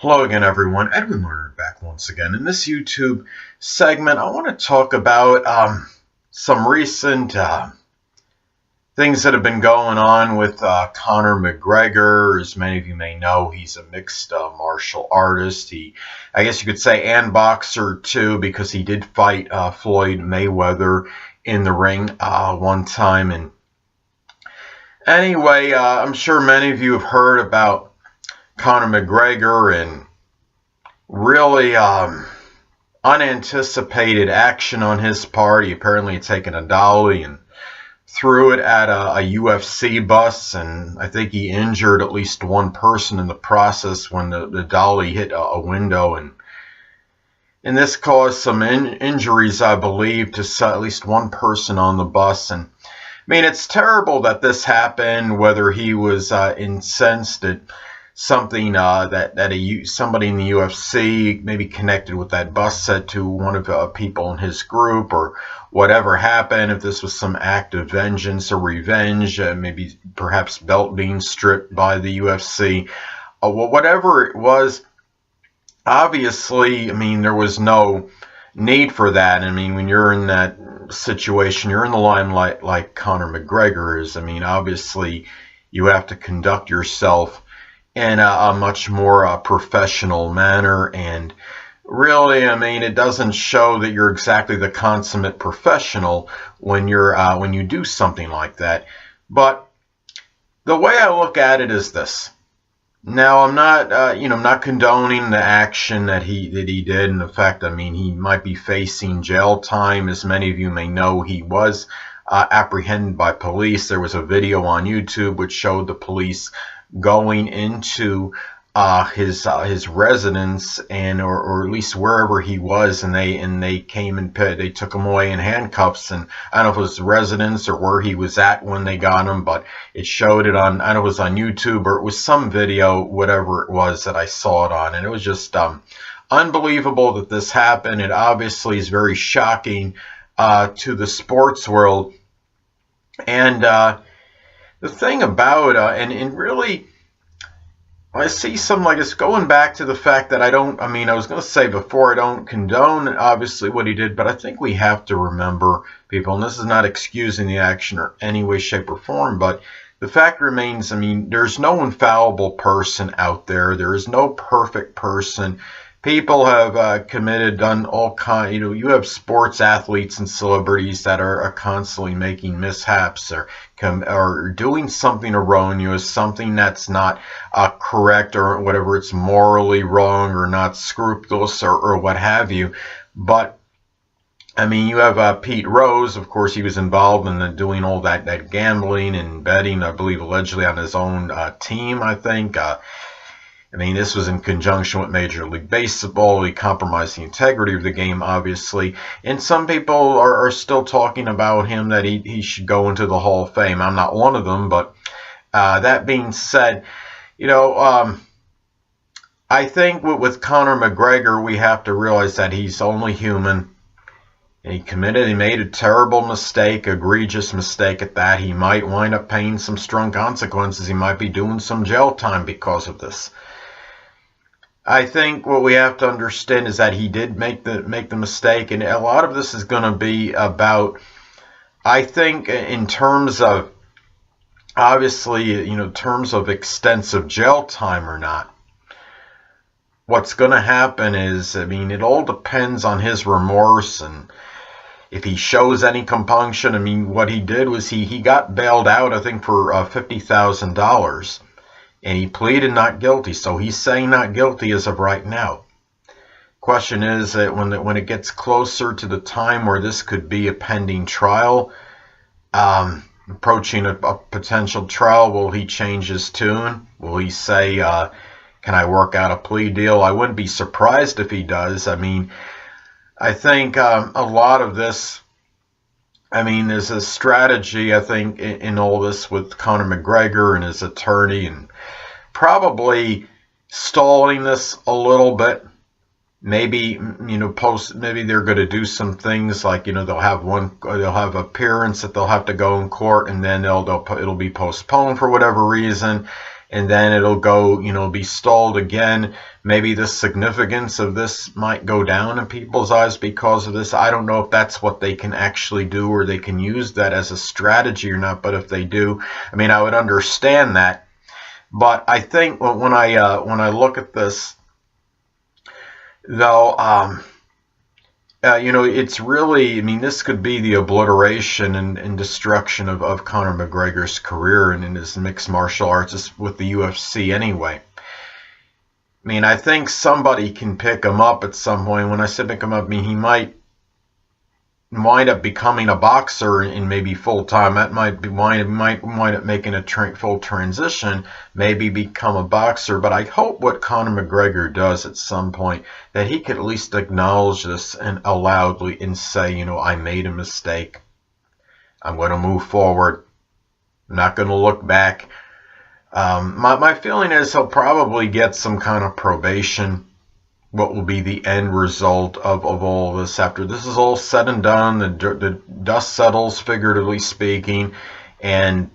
Hello again, everyone. Edwin Learnard back once again. In this YouTube segment, I want to talk about some recent things that have been going on with Conor McGregor. As many of you may know, he's a mixed martial artist. I guess you could say, and boxer too, because he did fight Floyd Mayweather in the ring one time. And anyway, I'm sure many of you have heard about Conor McGregor and really unanticipated action on his part. He apparently had taken a dolly and threw it at a UFC bus, and I think he injured at least one person in the process when the dolly hit a window, and this caused some injuries, I believe, to at least one person on the bus. And I mean, it's terrible that this happened, whether he was incensed at something somebody in the UFC maybe connected with that bus said to one of the people in his group, or whatever happened, if this was some act of vengeance or revenge, maybe perhaps belt being stripped by the UFC, well, whatever it was, obviously, I mean, there was no need for that. I mean, when you're in that situation, you're in the limelight like Conor McGregor is. I mean, obviously, you have to conduct yourself in a much more professional manner, and really, I mean, it doesn't show that you're exactly the consummate professional when you do something like that. But the way I look at it is this. Now, I'm not, I'm not condoning the action that he did. In fact, I mean, he might be facing jail time. As many of you may know, he was apprehended by police. There was a video on YouTube which showed the police going into his residence, and or at least wherever he was, and they came and they took him away in handcuffs. And I don't know if it was the residence or where he was at when they got him, but it showed it on, I don't know if it was on YouTube or it was some video, whatever it was that I saw it on, and it was just unbelievable that this happened. It obviously is very shocking to the sports world. And the thing about and really, I see something like this going back to the fact that I was going to say before, I don't condone obviously what he did, but I think we have to remember, people, and this is not excusing the action or any way, shape, or form, but the fact remains, I mean, there's no infallible person out there. There is no perfect person. People have done all kinds, you have sports athletes and celebrities that are constantly making mishaps or doing something erroneous, something that's not correct, or whatever, it's morally wrong or not scrupulous or what have you. But I mean, you have Pete Rose, of course. He was involved in doing all that gambling and betting, I believe, allegedly on his own team, I think. I mean, this was in conjunction with Major League Baseball. He compromised the integrity of the game, obviously. And some people are still talking about him that he should go into the Hall of Fame. I'm not one of them, but that being said, I think with Conor McGregor, we have to realize that he's only human. And he made a terrible mistake, egregious mistake at that. He might wind up paying some strong consequences. He might be doing some jail time because of this. I think what we have to understand is that he did make the mistake, and a lot of this is going to be about, I think, in terms of, obviously, terms of extensive jail time or not. What's going to happen is, I mean, it all depends on his remorse, and if he shows any compunction. I mean, what he did was he got bailed out, I think, for $50,000. And he pleaded not guilty, so he's saying not guilty as of right now. Question is that when it gets closer to the time where this could be a pending trial, approaching a potential trial, will he change his tune? Will he say, can I work out a plea deal? I wouldn't be surprised if he does. I mean, I think a lot of this, I mean, there's a strategy, I think, in all this with Conor McGregor and his attorney, and probably stalling this a little bit. Maybe, maybe they're going to do some things like, they'll have appearance that they'll have to go in court, and then it'll be postponed for whatever reason. and then it'll go, be stalled again. Maybe the significance of this might go down in people's eyes because of this. I don't know if that's what they can actually do, or they can use that as a strategy or not, but if they do, I mean, I would understand that. But I think when I look at this, though, it's really, I mean, this could be the obliteration and destruction of Conor McGregor's career and in his mixed martial arts with the UFC anyway. I mean, I think somebody can pick him up at some point. When I say pick him up, I mean, he might wind up becoming a boxer in maybe full time. That might wind up making a full transition, maybe become a boxer. But I hope what Conor McGregor does at some point, that he could at least acknowledge this and loudly and say, I made a mistake. I'm going to move forward. I'm not going to look back. My feeling is he'll probably get some kind of probation. What will be the end result of all this after this is all said and done? The dust settles, figuratively speaking, and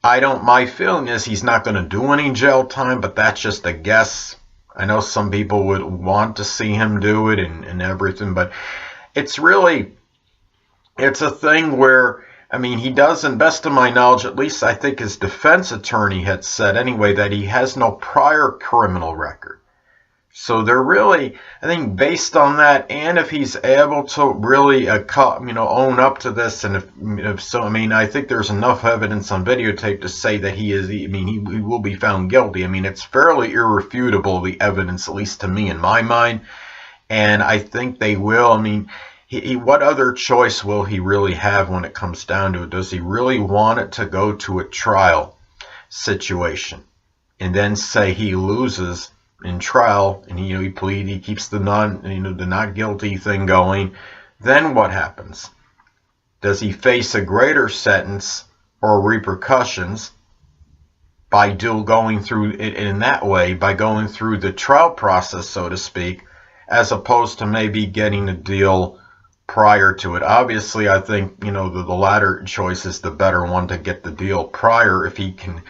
my feeling is he's not going to do any jail time, but that's just a guess. I know some people would want to see him do it and everything, but it's a thing where, I mean, he doesn't, best of my knowledge, at least I think his defense attorney had said anyway, that he has no prior criminal record. So they're really, I think, based on that, and if he's able to really, own up to this, and if so, I mean, I think there's enough evidence on videotape to say that he will be found guilty. I mean, it's fairly irrefutable, the evidence, at least to me, in my mind, and I think they will. I mean, what other choice will he really have when it comes down to it? Does he really want it to go to a trial situation, and then say he loses in trial, and he keeps the not guilty thing going? Then what happens? Does he face a greater sentence or repercussions by going through it in that way, by going through the trial process, so to speak, as opposed to maybe getting a deal prior to it? Obviously, I think the latter choice is the better one, to get the deal prior, if he can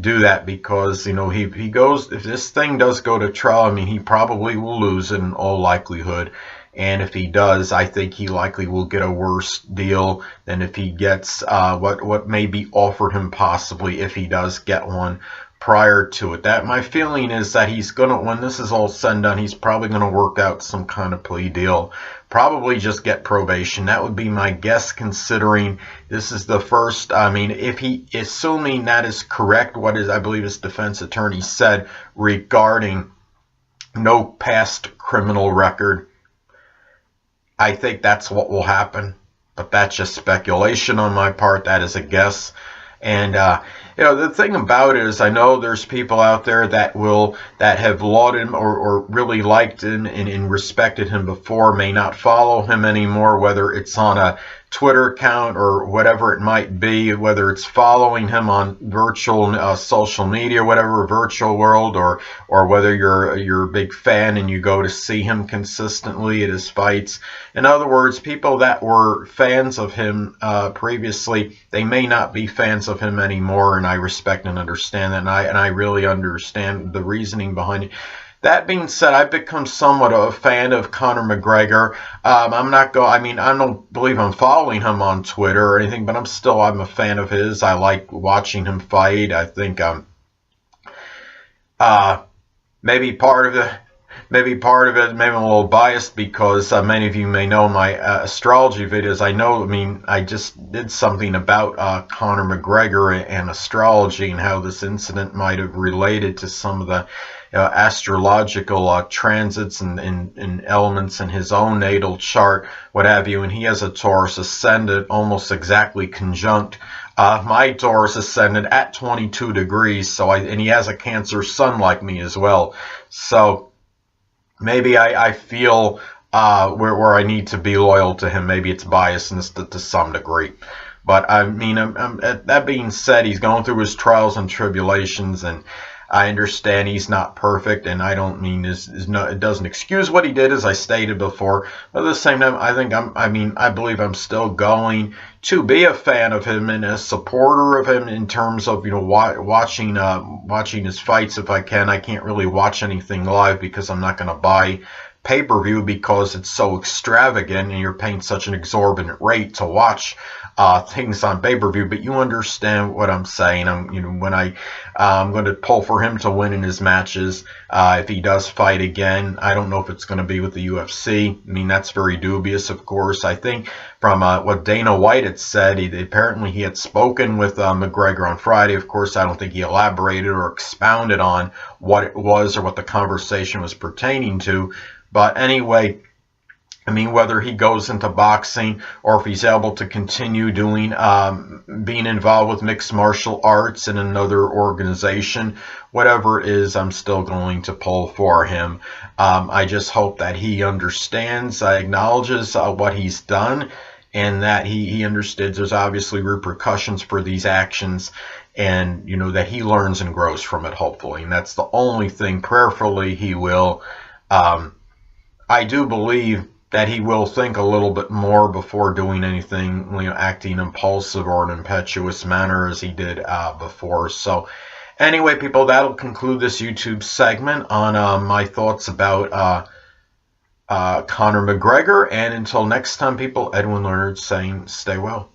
do that, because if this thing does go to trial, I mean, he probably will lose it in all likelihood, and if he does, I think he likely will get a worse deal than if he gets what may be offered him, possibly, if he does get one prior to it. That my feeling is that he's gonna, when this is all said and done, he's probably gonna work out some kind of plea deal, probably just get probation. That would be my guess, considering this is the first. I mean, assuming that is correct, I believe his defense attorney said regarding no past criminal record, I think that's what will happen, but that's just speculation on my part. That is a guess. And the thing about it is, I know there's people out there that have lauded him or really liked him and respected him before, may not follow him anymore, whether it's on a Twitter account or whatever it might be, whether it's following him on virtual social media, whatever, virtual world, or whether you're a big fan and you go to see him consistently at his fights. In other words, people that were fans of him previously, they may not be fans of him anymore, and I respect and understand that, and I really understand the reasoning behind it. That being said, I've become somewhat of a fan of Conor McGregor. I don't believe I'm following him on Twitter or anything, but I'm a fan of his. I like watching him fight. I think maybe part of it, maybe I'm a little biased because many of you may know my astrology videos. I just did something about Conor McGregor and astrology, and how this incident might have related to some of the astrological transits and elements in his own natal chart, what have you. And he has a Taurus ascendant almost exactly conjunct my Taurus ascendant at 22 degrees. And he has a Cancer sun like me as well. So maybe I feel where I need to be loyal to him. Maybe it's biasness to some degree. But I mean, that being said, he's going through his trials and tribulations, and I understand he's not perfect, and I don't mean it doesn't excuse what he did, as I stated before. But at the same time, I believe I'm still going to be a fan of him and a supporter of him in terms of, watching his fights if I can. I can't really watch anything live because I'm not going to buy pay-per-view because it's so extravagant and you're paying such an exorbitant rate to watch things on pay-per-view. But you understand what I'm saying. I'm going to pull for him to win in his matches. If he does fight again, I don't know if it's going to be with the UFC. I mean, that's very dubious, of course. I think from what Dana White had said, apparently he had spoken with McGregor on Friday. Of course, I don't think he elaborated or expounded on what it was or what the conversation was pertaining to. But anyway, I mean, whether he goes into boxing or if he's able to continue doing, being involved with mixed martial arts in another organization, whatever it is, I'm still going to pull for him. I just hope that he understands, acknowledges what he's done, and that he understands there's obviously repercussions for these actions, and, that he learns and grows from it, hopefully. And that's the only thing. Prayerfully, he will. I do believe that he will think a little bit more before doing anything, acting impulsive or an impetuous manner as he did before. So anyway, people, that'll conclude this YouTube segment on my thoughts about Conor McGregor. And until next time, people, Edwin Learnard saying stay well.